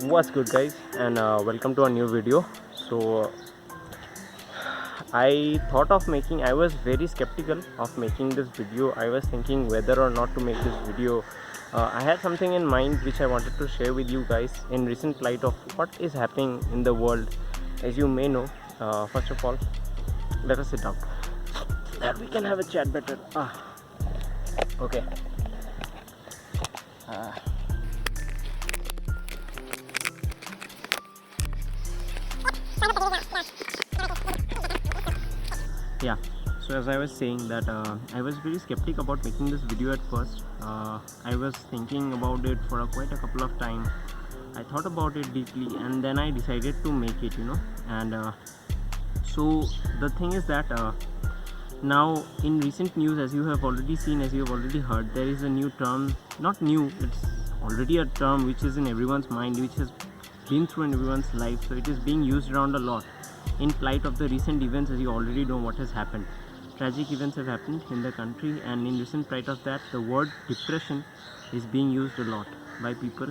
What's good, guys, and welcome to a new video. I was very skeptical of making this video. I was thinking whether or not to make this video. I had something in mind which I wanted to share with you guys in recent light of what is happening in the world. As you may know, first of all, let us sit down that we can have a chat better. Okay. Yeah, so as I was saying that I was very skeptic about making this video at first. I was thinking about it for quite a couple of times. I thought about it deeply and then I decided to make it, and so the thing is that now in recent news, as you have already seen, as you have already heard, there is a new term, not new, it's already a term which is in everyone's mind, which has been through in everyone's life, so it is being used around a lot in light of the recent events. As you already know what has happened, tragic events have happened in the country, and in recent light of that, the word depression is being used a lot by people.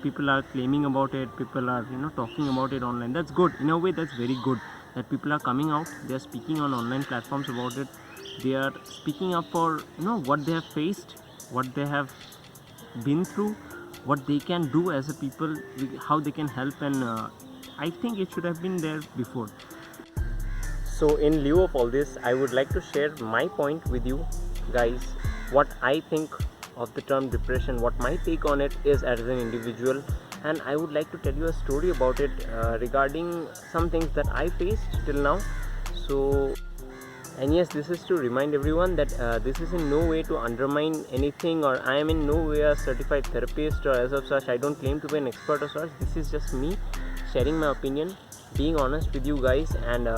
People are claiming about it, people are talking about it online. That's good, in a way that's very good that people are coming out, they are speaking on online platforms about it, they are speaking up for what they have faced, what they have been through, what they can do as a people, how they can help, and I think it should have been there before. So in lieu of all this, I would like to share my point with you guys, what I think of the term depression, what my take on it is as an individual, and I would like to tell you a story about it regarding some things that I faced till now. So, and yes, this is to remind everyone that this is in no way to undermine anything, or I am in no way a certified therapist or as of such. I don't claim to be an expert or such. This is just me sharing my opinion, being honest with you guys, and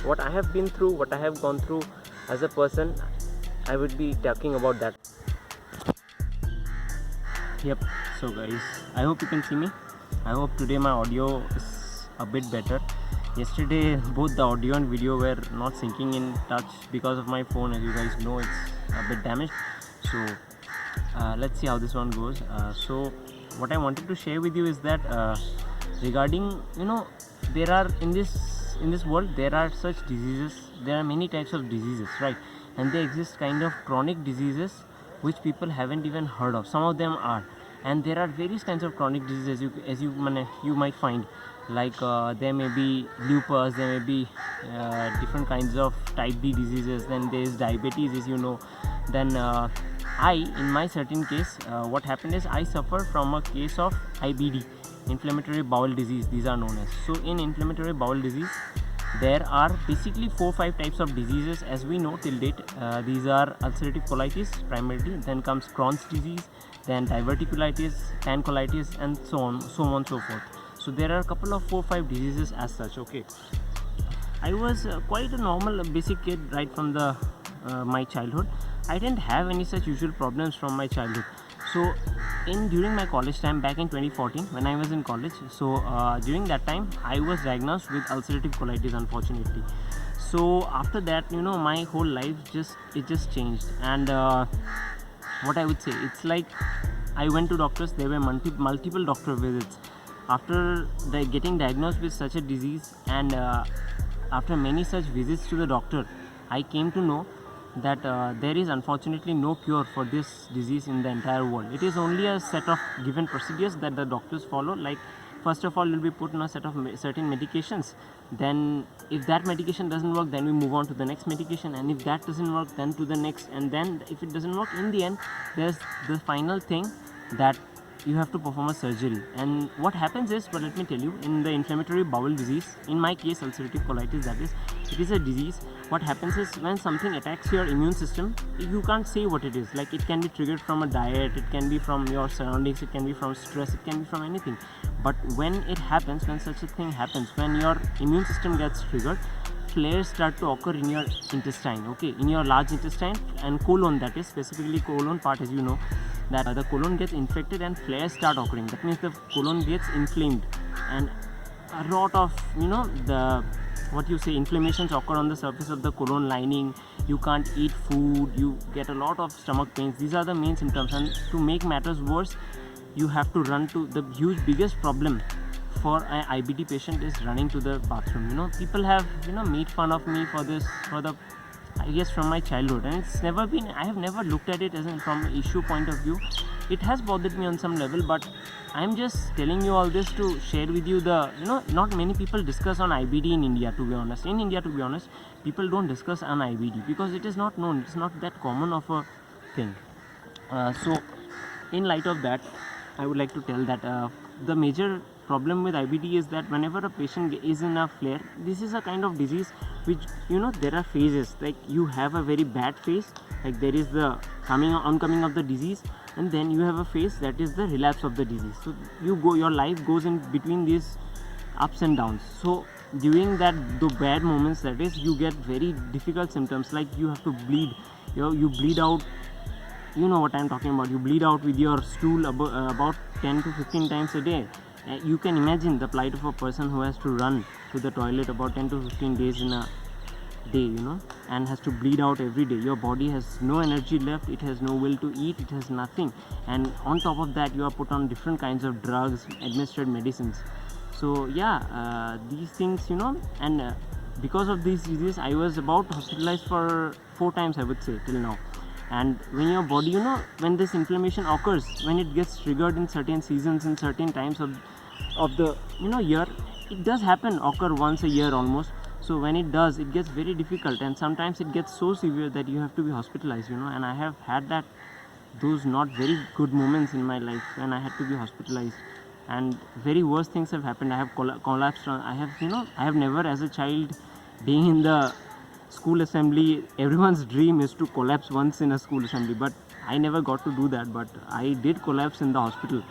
what I have been through, what I have gone through as a person. I would be talking about that. Yep, so guys, I hope you can see me. I hope today my audio is a bit better. Yesterday both the audio and video were not syncing in touch because of my phone. As you guys know, it's a bit damaged, so let's see how this one goes. So what I wanted to share with you is that regarding there are in this world, there are such diseases, there are many types of diseases, right? And they exist kind of chronic diseases which people haven't even heard of. Some of them are, and there are various kinds of chronic diseases as you might find, like there may be lupus, there may be different kinds of type B diseases, then there is diabetes, as you know. Then in my certain case, what happened is I suffer from a case of IBD, inflammatory bowel disease, these are known as. So in inflammatory bowel disease, there are basically 4-5 types of diseases as we know till date. These are ulcerative colitis primarily, then comes Crohn's disease, then diverticulitis, pancolitis, and so on so forth. So there are a couple of 4-5 diseases as such. Okay, I was quite a normal basic kid right from the my childhood. I didn't have any such usual problems from my childhood. So during my college time back in 2014, when I was in college, so during that time I was diagnosed with ulcerative colitis, unfortunately. So after that, my whole life just changed, and what I would say, it's like I went to doctors. There were multiple doctor visits after getting diagnosed with such a disease, and after many such visits to the doctor, I came to know that there is unfortunately no cure for this disease in the entire world. It is only a set of given procedures that the doctors follow. Like, first of all, you'll be put on a set of certain medications. Then if that medication doesn't work, then we move on to the next medication, and if that doesn't work, then to the next, and then if it doesn't work, in the end there's the final thing that you have to perform a surgery. And what happens is, but let me tell you, in the inflammatory bowel disease, in my case ulcerative colitis, that is, it is a disease. What happens is, when something attacks your immune system, you can't say what it is. Like, it can be triggered from a diet, it can be from your surroundings, it can be from stress, it can be from anything. But when it happens, when such a thing happens, when your immune system gets triggered, flares start to occur in your intestine, okay, in your large intestine and colon, that is specifically colon part. As you know that the colon gets infected and flares start occurring. That means the colon gets inflamed, and a lot of inflammations occur on the surface of the colon lining. You can't eat food, you get a lot of stomach pains. These are the main symptoms, and to make matters worse, you have to run to the huge biggest problem for an IBD patient is running to the bathroom. People have made fun of me for this, for the, I guess, from my childhood, and it's never been, I have never looked at it as from an issue point of view. It has bothered me on some level, but I'm just telling you all this to share with you the, not many people discuss on IBD in India, to be honest. In India, to be honest, people don't discuss on IBD because it is not known, it's not that common of a thing. So in light of that, I would like to tell that the major problem with IBD is that whenever a patient is in a flare, this is a kind of disease which, there are phases. Like you have a very bad phase, like there is the oncoming of the disease, and then you have a phase that is the relapse of the disease. So your life goes in between these ups and downs. So during the bad moments, that is, you get very difficult symptoms, like you have to bleed. You bleed out. You know what I'm talking about. You bleed out with your stool about 10 to 15 times a day. You can imagine the plight of a person who has to run to the toilet about 10 to 15 days in a day, and has to bleed out every day. Your body has no energy left, it has no will to eat, it has nothing, and on top of that you are put on different kinds of drugs, administered medicines. So these things, and because of these diseases I was about hospitalized for 4 times, I would say, till now. And when your body, when this inflammation occurs, when it gets triggered in certain seasons, in certain times of the year, it does occur once a year almost. So when it does, it gets very difficult, and sometimes it gets so severe that you have to be hospitalized, and I have had those not very good moments in my life when I had to be hospitalized, and very worst things have happened. I have collapsed. I have never, as a child, being in the school assembly, everyone's dream is to collapse once in a school assembly, but I never got to do that. But I did collapse in the hospital.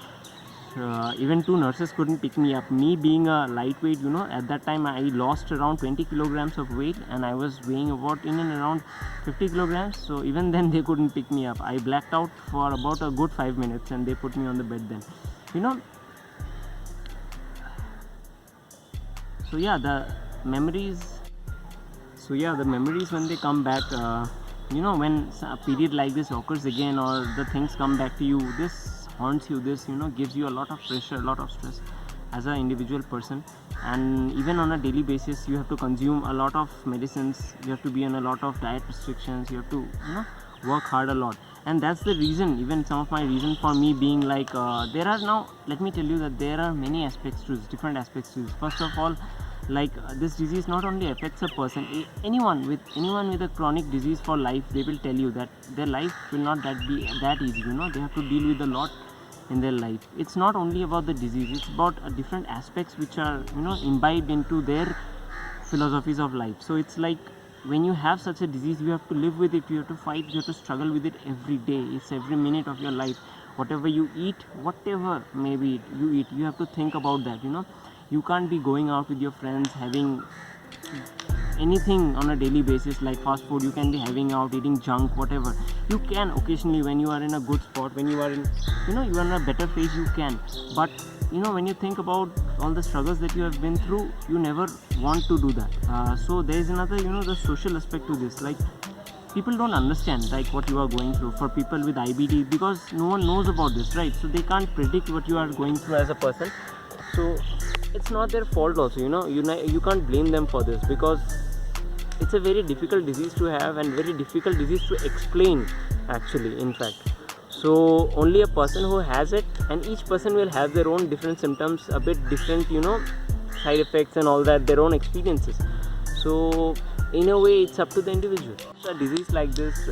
Even 2 nurses couldn't pick me up. Me being a lightweight, at that time I lost around 20 kilograms of weight, and I was weighing about in and around 50 kilograms. So even then they couldn't pick me up. I blacked out for about a good 5 minutes, and they put me on the bed then. So the memories. The memories, when they come back, when a period like this occurs again, or the things come back to you, this haunts you, this gives you a lot of pressure, a lot of stress as an individual person. And even on a daily basis, you have to consume a lot of medicines, you have to be on a lot of diet restrictions, you have to work hard a lot. And that's the reason, even some of my reason for me being like, there are now, let me tell you that there are many aspects to this, different aspects to this. First of all, this disease not only affects a person, anyone with a chronic disease for life, they will tell you that their life will not be that easy. They have to deal with a lot in their life. It's not only about the disease, it's about different aspects which are imbibed into their philosophies of life. So it's like, when you have such a disease, you have to live with it, you have to fight, you have to struggle with it every day. It's every minute of your life. Whatever you eat, whatever maybe you eat, you have to think about that. You can't be going out with your friends having anything on a daily basis like fast food. You can be having out, eating junk, whatever. You can occasionally, when you are in a good spot, when you are in you are in a better phase, you can. But when you think about all the struggles that you have been through, you never want to do that. So there is another the social aspect to this. Like, people don't understand like what you are going through. For people with IBD, because no one knows about this, right? So they can't predict what you are going through as a person. So it's not their fault also. You can't blame them for this, because it's a very difficult disease to have, and very difficult disease to explain, actually, in fact. So only a person who has it, and each person will have their own different symptoms, a bit different side effects and all that, their own experiences. So in a way, it's up to the individual. A disease like this,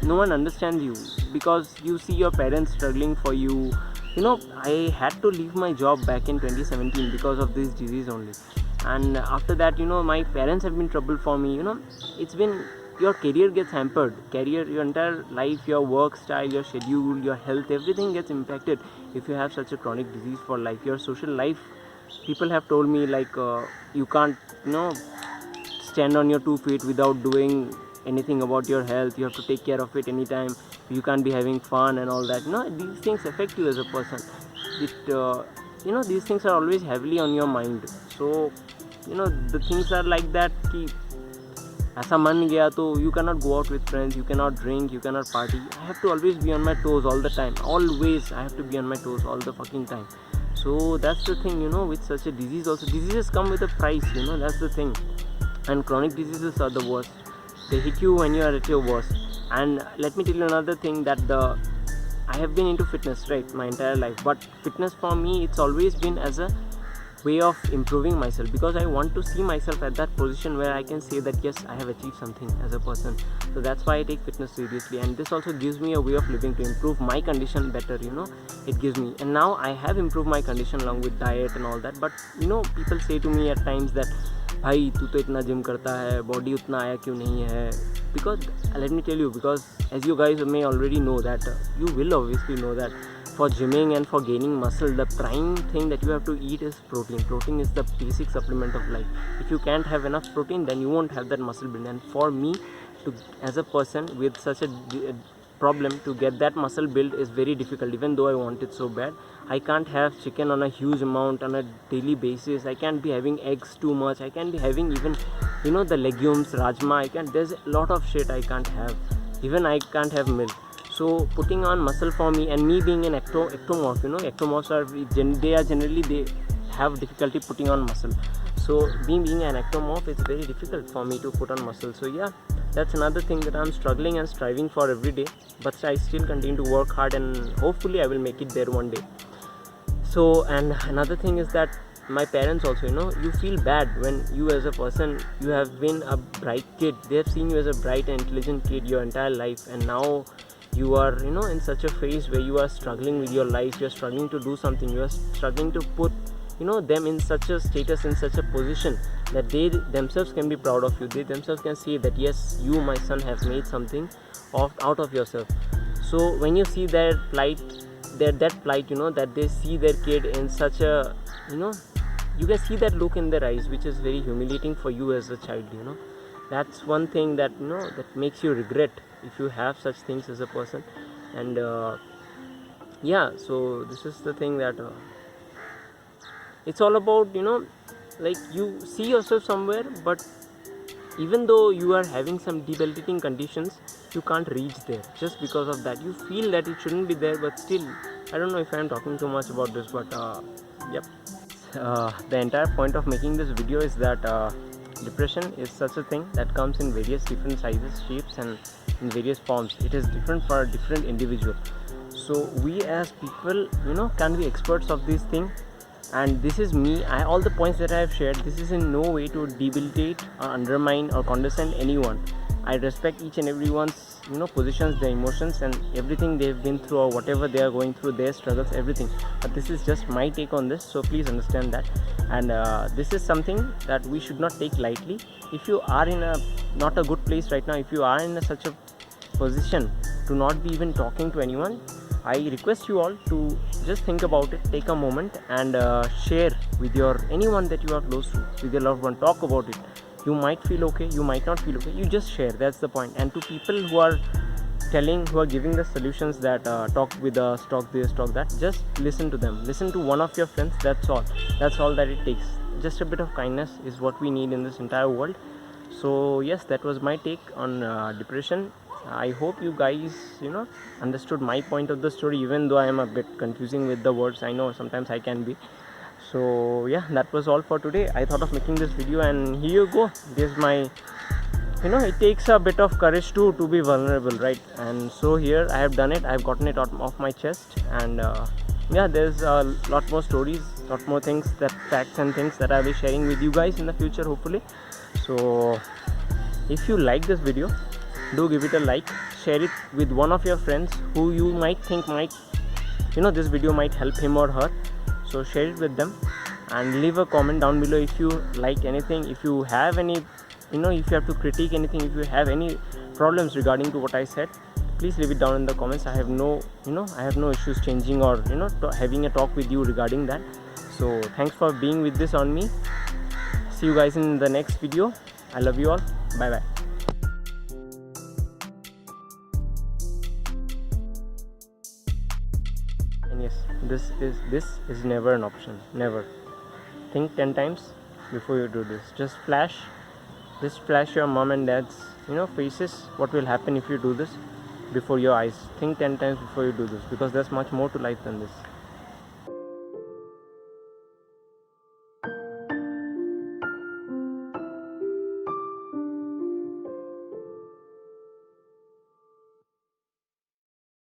no one understands you, because you see your parents struggling for you. I had to leave my job back in 2017 because of this disease only. And after that, my parents have been trouble for me. It's been, your career gets hampered. Your entire life, your work style, your schedule, your health, everything gets impacted if you have such a chronic disease for life. Your social life, people have told me like, you can't, stand on your 2 feet without doing anything about your health. You have to take care of it anytime. You can't be having fun and all that. These things affect you as a person. These things are always heavily on your mind. So the things are like that. ऐसा मन गया तो you cannot go out with friends, you cannot drink, you cannot party. I have to always be on my toes all the time. Always I have to be on my toes all the fucking time. So that's the thing, you know, with such a disease also. Diseases come with a price, you know, that's the thing. And chronic diseases are the worst. They hit you when you are at your worst. And let me tell you another thing, that I have been into fitness, right, my entire life. But fitness for me, it's always been as a way of improving myself, because I want to see myself at that position where I can say that yes, I have achieved something as a person. So that's why I take fitness seriously, and this also gives me a way of living to improve my condition better, you know. It gives me, and now I have improved my condition along with diet and all that. But you know, people say to me at times that भाई तू तो इतना gym करता है, body उतना आया क्यों नहीं है? Because let me tell you, because as you guys may already know that, you will obviously know that for gymming and for gaining muscle, the prime thing that you have to eat is protein. Protein is the basic supplement of life. If you can't have enough protein, then you won't have that muscle build. And for me, to as a person with such a problem, to get that muscle build is very difficult, even though I want it so bad. I can't have chicken on a huge amount on a daily basis. I can't be having eggs too much. I can't be having even, you know, the legumes, rajma. There's a lot of shit I can't have. Even I can't have milk. So putting on muscle for me, and me being an ectomorph, you know, ectomorphs they have difficulty putting on muscle. So being an ectomorph, it's very difficult for me to put on muscle. So yeah, that's another thing that I'm struggling and striving for every day. But I still continue to work hard, and hopefully I will make it there one day. So, and another thing is that my parents also, you know, you feel bad when you as a person, you have been a bright kid. They have seen you as a bright and intelligent kid your entire life, and now you are, you know, in such a phase where you are struggling with your life. You're struggling to do something. You are struggling to put, you know, them in such a status, in such a position that they themselves can be proud of you. They themselves can say that yes, you, my son, have made something out of yourself. So when you see their plight, that plight, you know, that they see their kid in such a, you know, you can see that look in their eyes, which is very humiliating for you as a child, you know. That's one thing that, you know, that makes you regret if you have such things as a person. And yeah, so this is the thing that it's all about, you know, like you see yourself somewhere, but even though you are having some debilitating conditions, you can't reach there. Just because of that, you feel that it shouldn't be there, but still, I don't know if I'm talking too much about this, but yep. The entire point of making this video is that depression is such a thing that comes in various different sizes, shapes, and in various forms. It is different for a different individual. So we as people, you know, can be experts of this thing. And this is me. All the points that I have shared, this is in no way to debilitate or undermine or condescend anyone. I respect each and everyone's, you know, positions, their emotions, and everything they've been through or whatever they are going through, their struggles, everything. But this is just my take on this, so please understand that. And this is something that we should not take lightly. If you are in a not a good place right now, if you are in such a position to not be even talking to anyone, I request you all to just think about it, take a moment, and share with anyone that you are close to, with your loved one. Talk about it. You might feel okay, you might not feel okay. You just share. That's the point. And to people who are giving the solutions that talk with us, talk this, talk that, just listen to them. Listen to one of your friends. That's all. That's all that it takes. Just a bit of kindness is what we need in this entire world. So yes, that was my take on depression. I hope you guys, you know, understood my point of the story, even though I am a bit confusing with the words. I know sometimes I can be. So yeah, that was all for today. I thought of making this video, and here you go. This is my, you know, it takes a bit of courage to be vulnerable, right? And so here I have done it. I have gotten it off my chest, and yeah, there's a lot more stories, lot more things, that facts and things that I'll be sharing with you guys in the future, hopefully. So if you like this video, do give it a like, share it with one of your friends who you might think might, you know, this video might help him or her. So share it with them, and leave a comment down below if you like anything, if you have any, you know, if you have to critique anything, if you have any problems regarding to what I said, please leave it down in the comments. I have no, you know, I have no issues changing or, you know, having a talk with you regarding that. So thanks for being with this on me. See you guys in the next video. I love you all. Bye bye. And yes, this is never an option. Never. Think 10 times before you do this. Just flash Just flash your mom and dad's faces. What will happen if you do this before your eyes? Think 10 times before you do this, because there's much more to life than this.